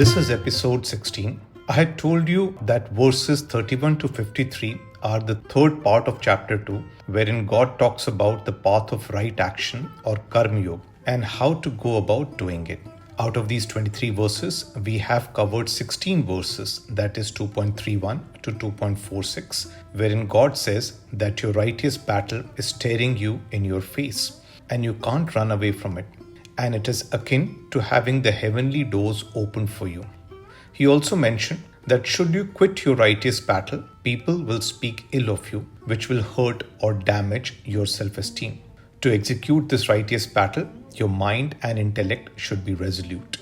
This is episode 16. I had told you that verses 31 to 53 are the third part of chapter 2, wherein God talks about the path of right action or karma yoga and how to go about doing it. Out of these 23 verses, we have covered 16 verses, that is 2.31 to 2.46, wherein God says that your righteous battle is staring you in your face and you can't run away from it. And it is akin to having the heavenly doors open for you. He also mentioned that should you quit your righteous battle, people will speak ill of you, which will hurt or damage your self-esteem. To execute this righteous battle, your mind and intellect should be resolute.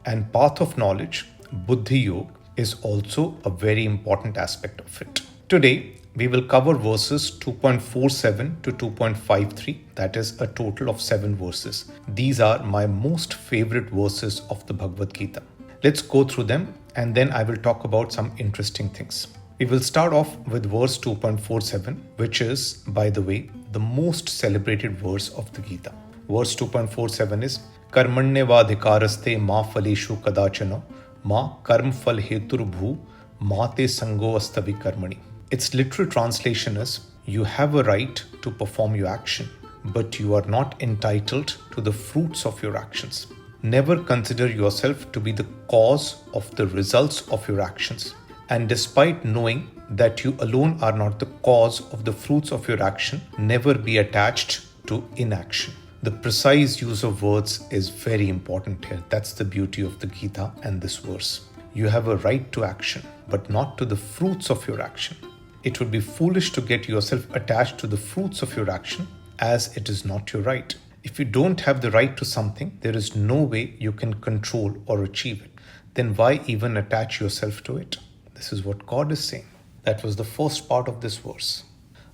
And path of knowledge, buddhi yoga, is also a very important aspect of it. Today, we will cover verses 2.47 to 2.53, that is a total of 7 verses. These are my most favorite verses of the Bhagavad Gita. Let's go through them and then I will talk about some interesting things. We will start off with verse 2.47, which is, by the way, the most celebrated verse of the Gita. Verse 2.47 is Karmanyavadhikaraste ma phaleshu kadachana ma karm phal hetur bhu ma te sango astavi karmani. Its literal translation is, you have a right to perform your action, but you are not entitled to the fruits of your actions. Never consider yourself to be the cause of the results of your actions. And despite knowing that you alone are not the cause of the fruits of your action, never be attached to inaction. The precise use of words is very important here. That's the beauty of the Gita and this verse. You have a right to action, but not to the fruits of your action. It would be foolish to get yourself attached to the fruits of your action, as it is not your right. If you don't have the right to something, there is no way you can control or achieve it. Then why even attach yourself to it? This is what God is saying. That was the first part of this verse.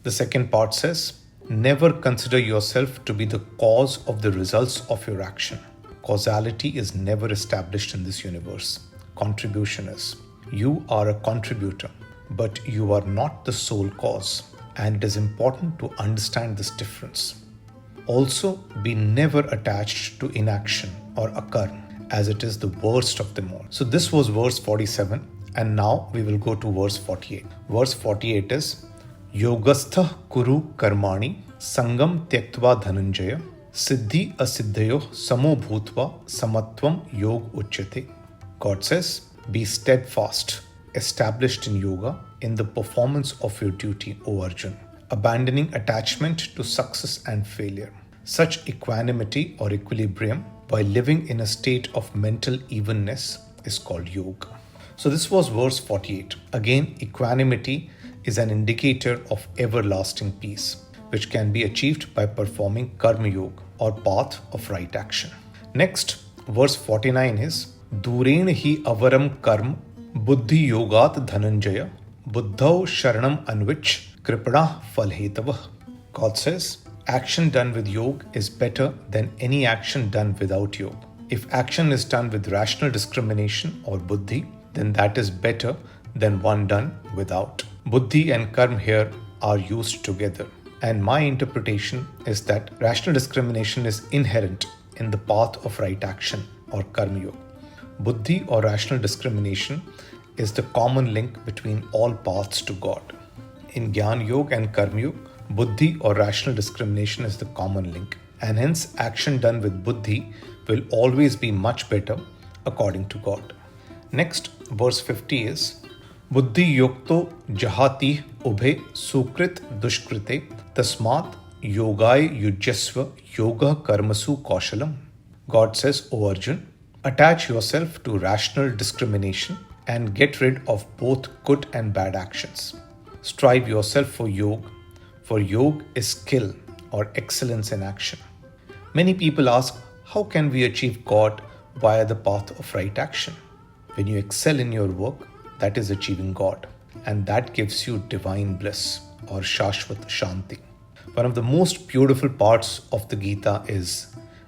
The second part says, never consider yourself to be the cause of the results of your action. Causality is never established in this universe. Contribution is. You are a contributor, but you are not the sole cause. And it is important to understand this difference. Also, be never attached to inaction or akarma, as it is the worst of them all. So this was verse 47, and now we will go to verse 48. Verse 48 is, Yogastha kuru karmani sangam tyaktva dhananjaya siddhi asiddhayo samo bhutva samatvam yog uchyate. God says, be steadfast, established in yoga, in the performance of your duty, O Arjuna, abandoning attachment to success and failure. Such equanimity or equilibrium by living in a state of mental evenness is called yoga. So this was verse 48. Again, equanimity is an indicator of everlasting peace, which can be achieved by performing karma yoga or path of right action. Next, verse 49 is Duren hi avaram karma buddhi yogat dhananjaya buddhau sharanam anvich kripana falhetavah. God says, action done with yoga is better than any action done without yoga. If action is done with rational discrimination or buddhi, then that is better than one done without. Buddhi and karma here are used together. And my interpretation is that rational discrimination is inherent in the path of right action or karma yoga. Buddhi or rational discrimination is the common link between all paths to God. In Jnana Yoga and Karma Yoga, Buddhi or rational discrimination is the common link, and hence action done with Buddhi will always be much better according to God. Next, verse 50 is Buddhi yukto jahati ubhe sukrit dushkrite tasmat yogai yujyasva yoga karmasu kauśhalam. God says, O Arjuna, attach yourself to rational discrimination and get rid of both good and bad actions. Strive yourself for yoga is skill or excellence in action. Many people ask, how can we achieve God via the path of right action? When you excel in your work, that is achieving God, and that gives you divine bliss or Shashwat Shanti. One of the most beautiful parts of the Gita is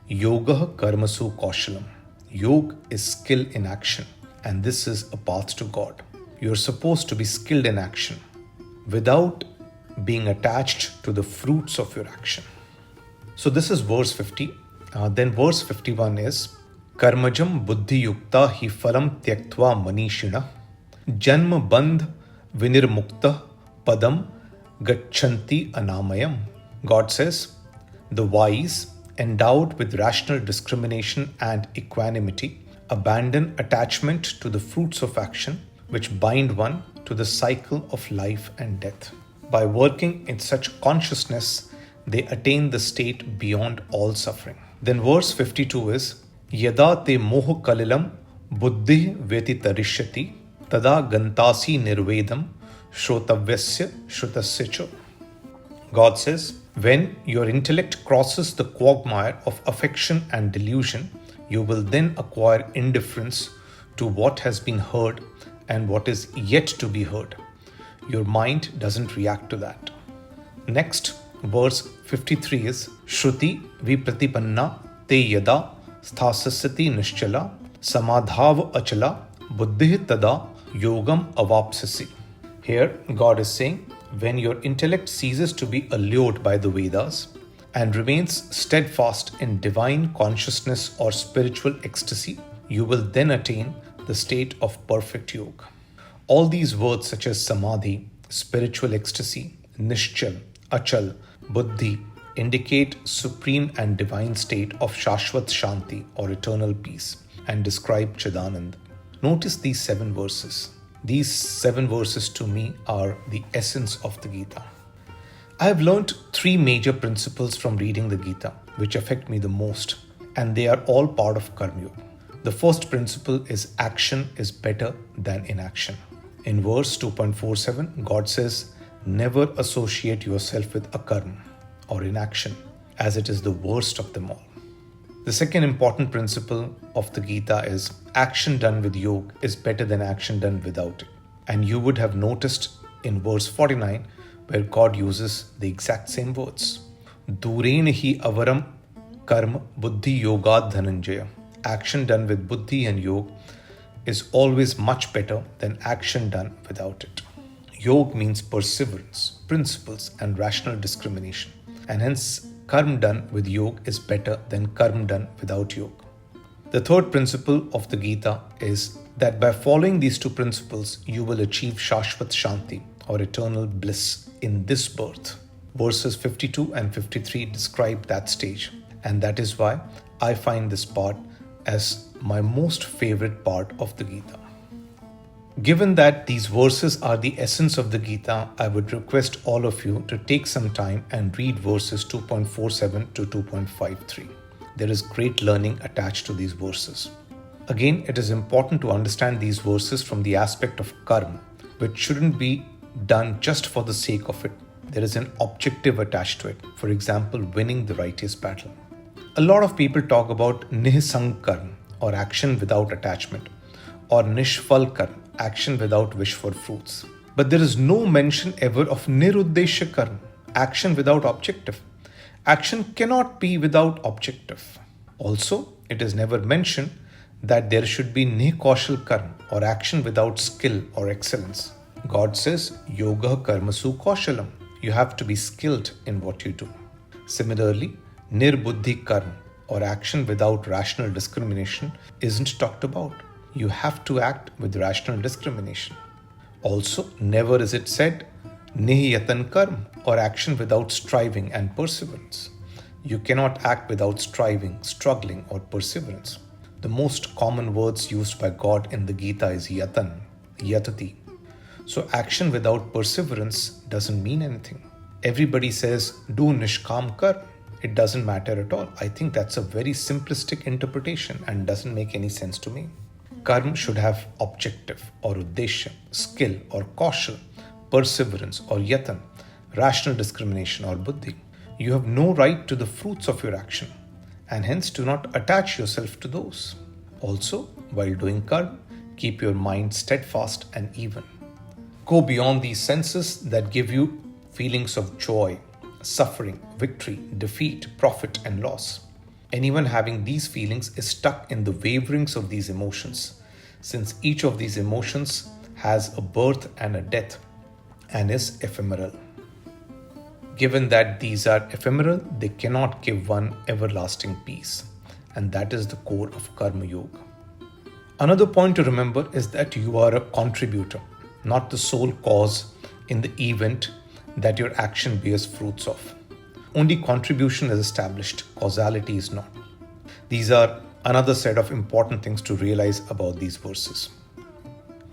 yogaḥ karmasu kauśhalam. Yoga is skill in action, and this is a path to God. You're supposed to be skilled in action without being attached to the fruits of your action. So this is verse 50. Then verse 51 is Karmajam buddhi yukta hi phalam tyaktva manishina. Janma bandh vinirmukta padam gachanti anamayam. God says, the wise, endowed with rational discrimination and equanimity, abandon attachment to the fruits of action which bind one to the cycle of life and death. By working in such consciousness, they attain the state beyond all suffering. Then verse 52 is, Yada te moh kalilam buddhi vyatitarishyati tada gantasi nirvedam shrotavyasya shrutasya cha. God says, when your intellect crosses the quagmire of affection and delusion, you will then acquire indifference to what has been heard and what is yet to be heard. Your mind doesn't react to that. Next, verse 53 is, Shruti vipratipanna te yada sthasasati nischala samadhav achala buddhi tada yogam avapsasi. Here, God is saying, when your intellect ceases to be allured by the Vedas and remains steadfast in divine consciousness or spiritual ecstasy, you will then attain the state of perfect yoga. All these words such as samadhi, spiritual ecstasy, nishchal, achal, buddhi indicate supreme and divine state of Shashwat Shanti or eternal peace and describe Chidanand. Notice these 7 verses. These 7 verses to me are the essence of the Gita. I have learnt 3 major principles from reading the Gita which affect me the most, and they are all part of Karma Yoga. The first principle is action is better than inaction. In verse 2.47, God says, never associate yourself with akarma or inaction, as it is the worst of them all. The second important principle of the Gita is action done with yoga is better than action done without it. And you would have noticed in verse 49 where God uses the exact same words. Durena hi avaram karma buddhi yogad dhananjaya. Action done with buddhi and yoga is always much better than action done without it. Yoga means perseverance, principles, and rational discrimination. And hence, karma done with yoga is better than karma done without yoga. The third principle of the Gita is that by following these 2 principles, you will achieve Shashwat Shanti or eternal bliss in this birth. Verses 52 and 53 describe that stage, and that is why I find this part as my most favorite part of the Gita. Given that these verses are the essence of the Gita, I would request all of you to take some time and read verses 2.47 to 2.53. There is great learning attached to these verses. Again, it is important to understand these verses from the aspect of karma, which shouldn't be done just for the sake of it. There is an objective attached to it. For example, winning the righteous battle. A lot of people talk about nihsang karma or action without attachment, or nishfal karma, action without wish for fruits. But there is no mention ever of niruddesha karma, action without objective. Action cannot be without objective. Also, it is never mentioned that there should be kauśhalam karma or action without skill or excellence. God says, yogaḥ karmasu kauśhalam. You have to be skilled in what you do. Similarly, nirbuddhi karma or action without rational discrimination isn't talked about. You have to act with rational discrimination. Also, never is it said nihiyatan karma or action without striving and perseverance. You cannot act without striving, struggling, or perseverance. The most common words used by God in the Gita is yatan, yatati. So action without perseverance doesn't mean anything. Everybody says, do nishkam karma. It doesn't matter at all. I think that's a very simplistic interpretation and doesn't make any sense to me. Karma should have objective or uddesha, skill or kauśhalam, perseverance or yatan, rational discrimination or buddhi. You have no right to the fruits of your action and hence do not attach yourself to those. Also, while doing karma, keep your mind steadfast and even. Go beyond these senses that give you feelings of joy, suffering, victory, defeat, profit, and loss. Anyone having these feelings is stuck in the waverings of these emotions, since each of these emotions has a birth and a death and is ephemeral. Given that these are ephemeral, they cannot give one everlasting peace. and that is the core of Karma Yoga. Another point to remember is that you are a contributor, not the sole cause in the event that your action bears fruits of. Only contribution is established, causality is not. These are another set of important things to realize about these verses.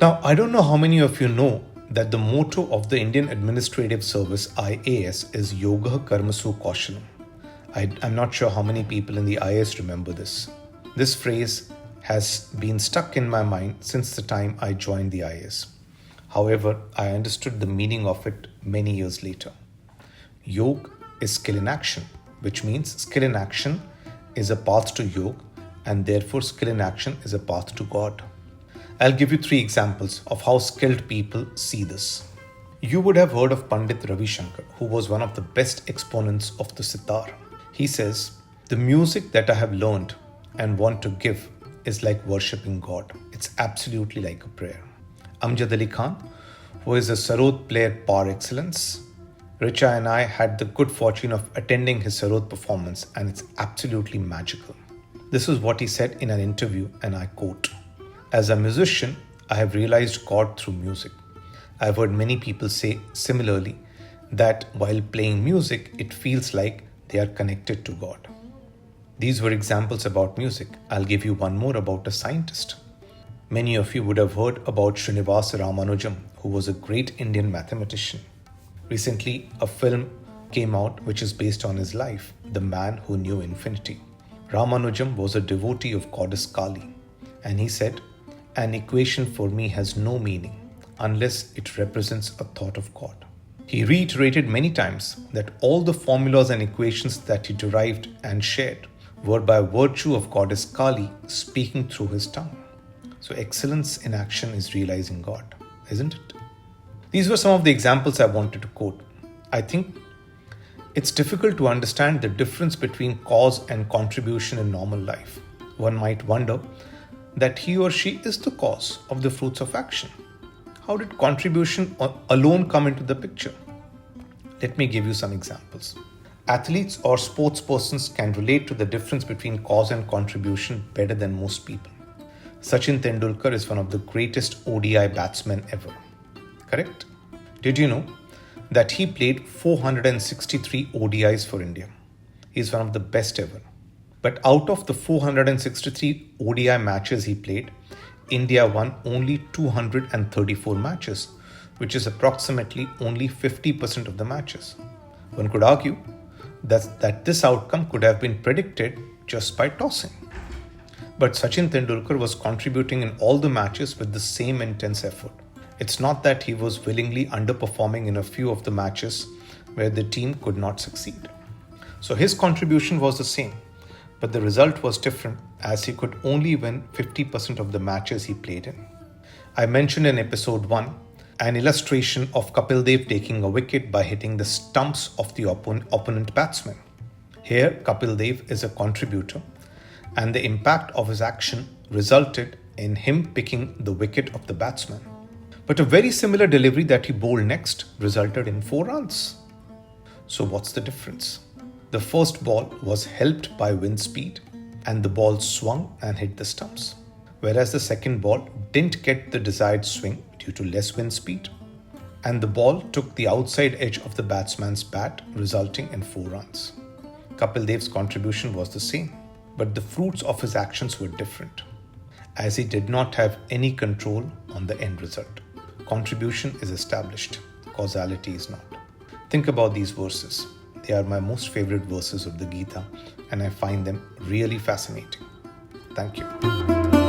Now, I don't know how many of you know that the motto of the Indian Administrative Service IAS is yogaḥ karmasu kauśhalam. I'm not sure how many people in the IAS remember this. This phrase has been stuck in my mind since the time I joined the IAS. However, I understood the meaning of it many years later. Yoga is skill in action, which means skill in action is a path to yoga, and therefore skill in action is a path to God. I'll give you 3 examples of how skilled people see this. You would have heard of Pandit Ravi Shankar, who was one of the best exponents of the sitar. He says, "The music that I have learned and want to give is like worshipping God. It's absolutely like a prayer." Amjad Ali Khan, who is a sarod player par excellence, Richa and I had the good fortune of attending his sarod performance, and it's absolutely magical. This is what he said in an interview, and I quote, "As a musician, I have realized God through music. I've heard many people say similarly that while playing music, it feels like they are connected to God." These were examples about music. I'll give you one more about a scientist. Many of you would have heard about Srinivasa Ramanujam, who was a great Indian mathematician. Recently, a film came out which is based on his life, The Man Who Knew Infinity. Ramanujam was a devotee of goddess Kali, and he said, "An equation for me has no meaning unless it represents a thought of God." He reiterated many times that all the formulas and equations that he derived and shared were by virtue of goddess Kali speaking through his tongue. So excellence in action is realizing God, isn't it? These were some of the examples I wanted to quote. I think it's difficult to understand the difference between cause and contribution in normal life. One might wonder that he or she is the cause of the fruits of action. How did contribution alone come into the picture? Let me give you some examples. Athletes or sports persons can relate to the difference between cause and contribution better than most people. Sachin Tendulkar is one of the greatest ODI batsmen ever. Correct? Did you know that he played 463 ODIs for India? He is one of the best ever. But out of the 463 ODI matches he played, India won only 234 matches, which is approximately only 50% of the matches. One could argue that this outcome could have been predicted just by tossing. But Sachin Tendulkar was contributing in all the matches with the same intense effort. It's not that he was willingly underperforming in a few of the matches where the team could not succeed. So his contribution was the same, but the result was different as he could only win 50% of the matches he played in. I mentioned in episode 1 an illustration of Kapil Dev taking a wicket by hitting the stumps of the opponent batsman. Here, Kapil Dev is a contributor, and the impact of his action resulted in him picking the wicket of the batsman. But a very similar delivery that he bowled next resulted in 4 runs. So what's the difference? The first ball was helped by wind speed, and the ball swung and hit the stumps, whereas the second ball didn't get the desired swing due to less wind speed, and the ball took the outside edge of the batsman's bat, resulting in 4 runs. Kapil Dev's contribution was the same, but the fruits of his actions were different, as he did not have any control on the end result. Contribution is established, causality is not. Think about these verses. They are my most favorite verses of the Gita, and I find them really fascinating. Thank you.